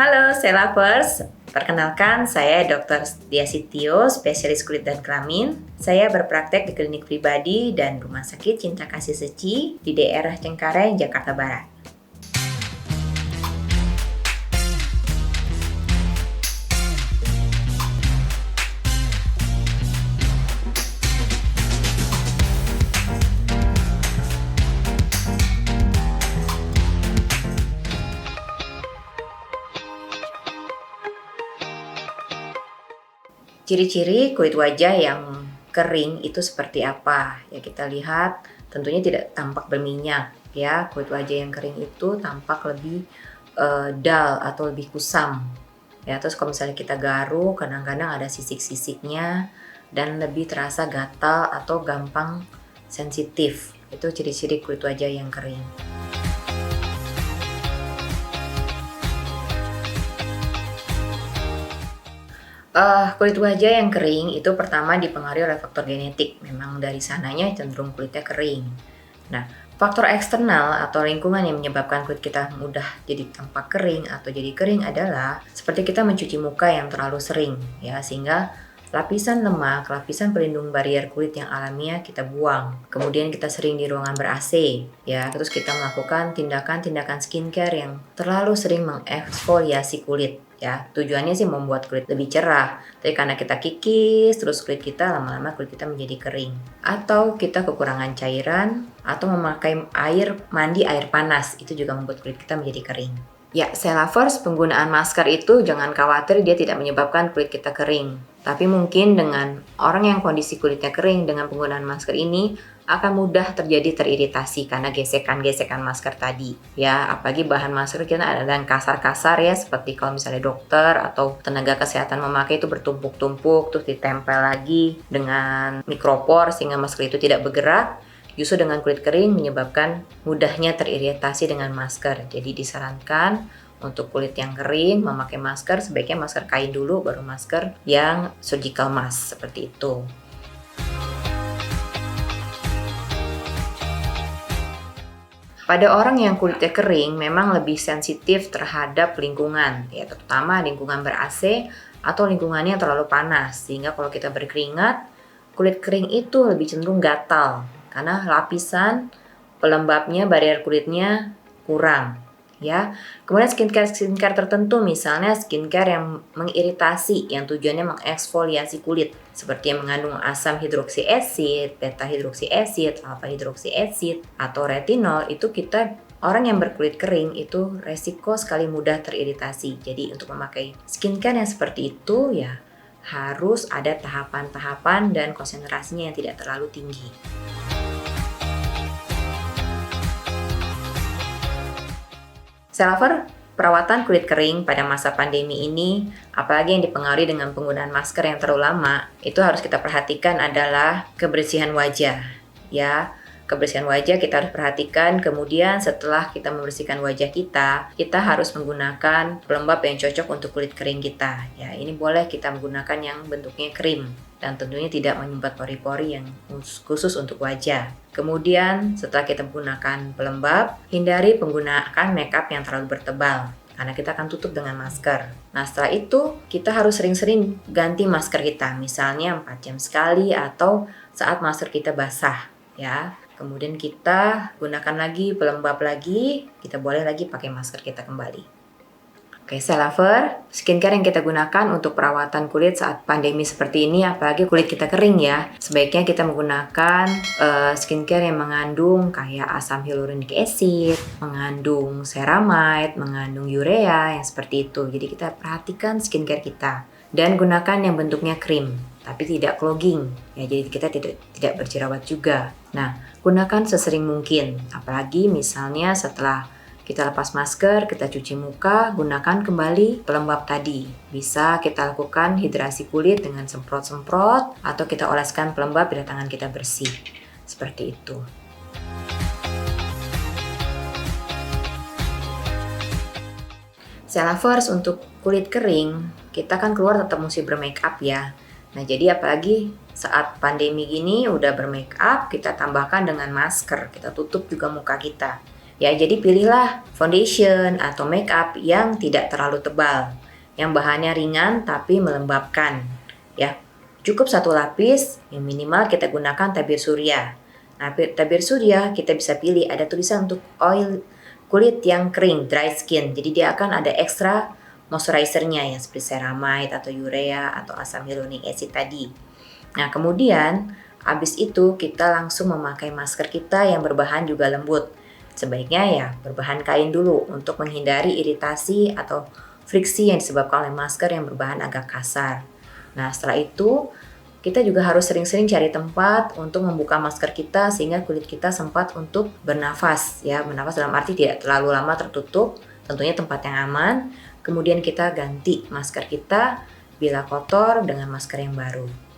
Halo Selavers, perkenalkan saya Dr. Dia Sitio, spesialis kulit dan kelamin. Saya berpraktek di klinik pribadi dan rumah sakit Cinta Kasih Seci di daerah Cengkareng, Jakarta Barat. Ciri-ciri kulit wajah yang kering itu seperti apa? Ya kita lihat tentunya tidak tampak berminyak ya. Kulit wajah yang kering itu tampak lebih dull atau lebih kusam. Ya, terus kalau misalnya kita garuk kadang-kadang ada sisik-sisiknya dan lebih terasa gatal atau gampang sensitif. Itu ciri-ciri kulit wajah yang kering. Kulit wajah yang kering itu pertama dipengaruhi oleh faktor genetik. Memang dari sananya cenderung kulitnya kering. Nah, faktor eksternal atau lingkungan yang menyebabkan kulit kita mudah jadi tampak kering atau jadi kering adalah seperti kita mencuci muka yang terlalu sering, ya, sehingga lapisan lemak, lapisan pelindung barier kulit yang alamiah kita buang. Kemudian kita sering di ruangan ber-AC, ya, terus kita melakukan tindakan-tindakan skincare yang terlalu sering mengeksfoliasi kulit. Ya, tujuannya sih membuat kulit lebih cerah. Tapi karena kita kikis, terus kulit kita lama-lama kulit kita menjadi kering. Atau kita kekurangan cairan, atau memakai mandi air panas, itu juga membuat kulit kita menjadi kering. Ya, Selavers, penggunaan masker itu jangan khawatir dia tidak menyebabkan kulit kita kering. Tapi mungkin dengan orang yang kondisi kulitnya kering dengan penggunaan masker ini akan mudah terjadi teriritasi karena gesekan-gesekan masker tadi. Ya, apalagi bahan masker kita ada yang kasar-kasar ya, seperti kalau misalnya dokter atau tenaga kesehatan memakai itu bertumpuk-tumpuk, terus ditempel lagi dengan mikropor sehingga masker itu tidak bergerak. Justru dengan kulit kering menyebabkan mudahnya teriritasi dengan masker. Jadi disarankan untuk kulit yang kering memakai masker sebaiknya masker kain dulu baru masker yang surgical mask seperti itu. Pada orang yang kulitnya kering memang lebih sensitif terhadap lingkungan, ya terutama lingkungan ber-AC atau lingkungannya terlalu panas, sehingga kalau kita berkeringat, kulit kering itu lebih cenderung gatal karena lapisan pelembabnya, barier kulitnya kurang. Ya, kemudian skincare tertentu, misalnya skincare yang mengiritasi, yang tujuannya mengeksfoliasi kulit, seperti yang mengandung asam hidroksi acid, beta hidroksi acid, alpha hidroksi acid, atau retinol, itu kita orang yang berkulit kering itu resiko sekali mudah teriritasi. Jadi untuk memakai skincare yang seperti itu ya harus ada tahapan-tahapan dan konsentrasinya yang tidak terlalu tinggi. Selavers, perawatan kulit kering pada masa pandemi ini, apalagi yang dipengaruhi dengan penggunaan masker yang terlalu lama, itu harus kita perhatikan adalah kebersihan wajah. Ya, kebersihan wajah kita harus perhatikan. Kemudian setelah kita membersihkan wajah kita harus menggunakan pelembab yang cocok untuk kulit kering kita. Ya, ini boleh kita menggunakan yang bentuknya krim dan tentunya tidak menyumbat pori-pori yang khusus untuk wajah. Kemudian setelah kita menggunakan pelembab, hindari penggunaan makeup yang terlalu bertebal karena kita akan tutup dengan masker. Nah, setelah itu kita harus sering-sering ganti masker kita, misalnya 4 jam sekali atau saat masker kita basah, ya. Kemudian kita gunakan lagi pelembab lagi, kita boleh lagi pakai masker kita kembali. Oke, Selavers, skincare yang kita gunakan untuk perawatan kulit saat pandemi seperti ini, apalagi kulit kita kering ya, sebaiknya kita menggunakan skincare yang mengandung kayak asam hyaluronic acid, mengandung ceramide, mengandung urea, yang seperti itu. Jadi kita perhatikan skincare kita dan gunakan yang bentuknya krim, tapi tidak clogging. Ya, jadi kita tidak berjerawat juga. Nah, gunakan sesering mungkin, apalagi misalnya setelah kita lepas masker, kita cuci muka, gunakan kembali pelembab tadi. Bisa kita lakukan hidrasi kulit dengan semprot-semprot atau kita oleskan pelembab bila tangan kita bersih. Seperti itu. Selavers, untuk kulit kering, kita kan keluar tetap mesti bermake up ya. Nah, jadi apalagi saat pandemi gini udah bermake up, kita tambahkan dengan masker, kita tutup juga muka kita. Ya, jadi pilihlah foundation atau make up yang tidak terlalu tebal, yang bahannya ringan tapi melembabkan. Ya, cukup 1 lapis, yang minimal kita gunakan tabir surya. Nah, tabir surya kita bisa pilih ada tulisan untuk oil kulit yang kering, dry skin. Jadi dia akan ada ekstra moisturizernya yang seperti ceramide atau urea atau asam hyaluronic acid tadi. Nah, kemudian habis itu kita langsung memakai masker kita yang berbahan juga lembut. Sebaiknya ya berbahan kain dulu untuk menghindari iritasi atau friksi yang disebabkan oleh masker yang berbahan agak kasar. Nah, setelah itu kita juga harus sering-sering cari tempat untuk membuka masker kita sehingga kulit kita sempat untuk bernafas ya. Bernafas dalam arti tidak terlalu lama tertutup, tentunya tempat yang aman. Kemudian kita ganti masker kita bila kotor dengan masker yang baru.